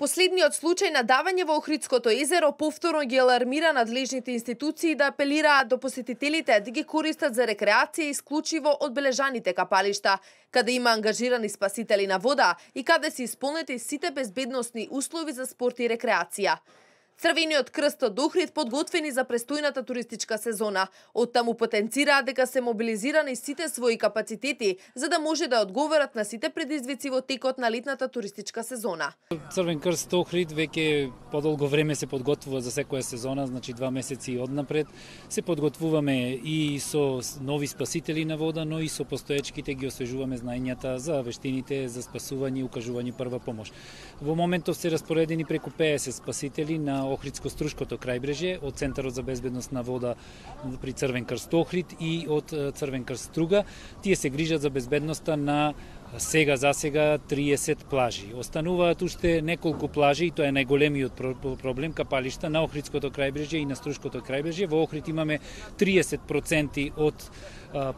Последниот случај на давање во Охридското езеро повторно ги алармира надлежните институции да апелираат до посетителите да ги користат за рекреација исклучиво одбележаните капалишта, каде има ангажирани спасители на вода и каде се исполнети сите безбедносни услови за спорт и рекреација. Црвениот крст од Охрид подготвени за престојната туристичка сезона. Оттаму потенцираат дека се мобилизирани сите своји капацитети за да може да одговорат на сите предизвици во текот на летната туристичка сезона. Црвен крст Охрид веќе подолго време се подготвува за секоја сезона, значи 2 месеци однапред. Се подготвуваме и со нови спасители на вода, но и со постоечките ги освежуваме знаењата за вештините за спасување и укажување прва помош. Во моментов се распоредени преку 50 спасители на Охридско-Струшкото крајбрежје, од Центарот за безбедност на вода при Црвен крст Охрид и од Црвен крст Струга. Тие се грижат за безбедноста на за сега 30 плажи. Остануваат уште неколку плажи и тоа е најголемиот проблем, капалишта на Охридското крајбрежје и на Струшкото крајбрежје. Во Охрид имаме 30% од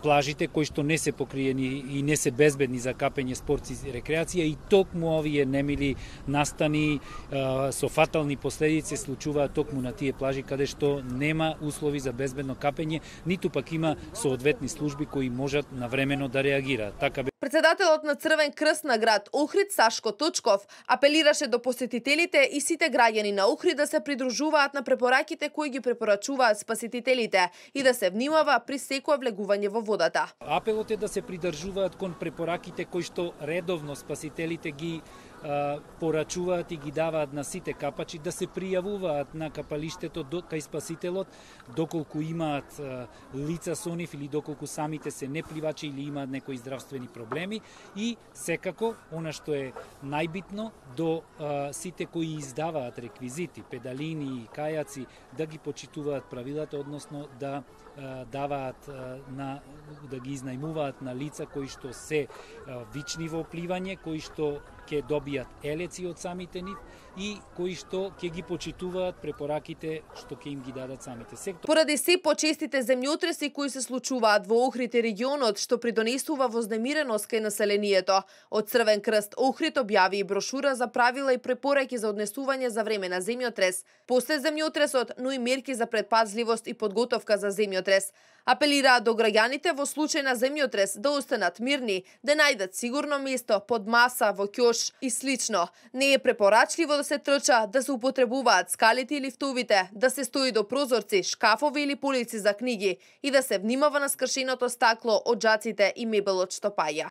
плажите кои што не се покриени и не се безбедни за капење, спорт и рекреација, и токму овие немили настани со фатални последици случуваат токму на тие плажи каде што нема услови за безбедно капење, ниту пак има соодветни служби кои можат навремено да реагираат. Председателот на Црвен крст на град Охрид Сашко Точков апелираше до посетителите и сите граѓани на Охрид да се придружуваат на препораките кои ги препорачуваат спасителите и да се внимава при секое влегување во водата. Апелот е да се придржуваат кон препораките кои што редовно спасителите ги порачуваат и ги даваат на сите капачи, да се пријавуваат на капалиштето кај спасителот доколку имаат лица со нив или доколку самите се непливачи или имаат некои здравствени проблеми, и секако она што е најбитно до сите кои издаваат реквизити, педалини и кајаци, да ги почитуваат правилата, односно да даваат да ги изнајмуваат на лица кои што се вични во пливање, кои што ќе добијат елеци од самите нив и кои што ќе ги почитуваат препораките што ќе им ги дадат самите сектори. Поради се почестите земјотреси кои се случуваат во Охрид и регионот, што придонесува вознемиреност кај населението, од Црвен крст Охрид објави и брошура за правила и препораки за однесување за време на земјотрес, после земјотресот, но и мерки за предпазливост и подготовка за земјотрес. Апелираат до граѓаните во случај на земјотрес да останат мирни, да најдат сигурно место под маса, во ќош и слично. Не е препорачливо да се трча, да се употребуваат скалите и лифтовите, да се стои до прозорци, шкафови или полици за книги и да се внимава на скршеното стакло од џаците и мебелот што паја.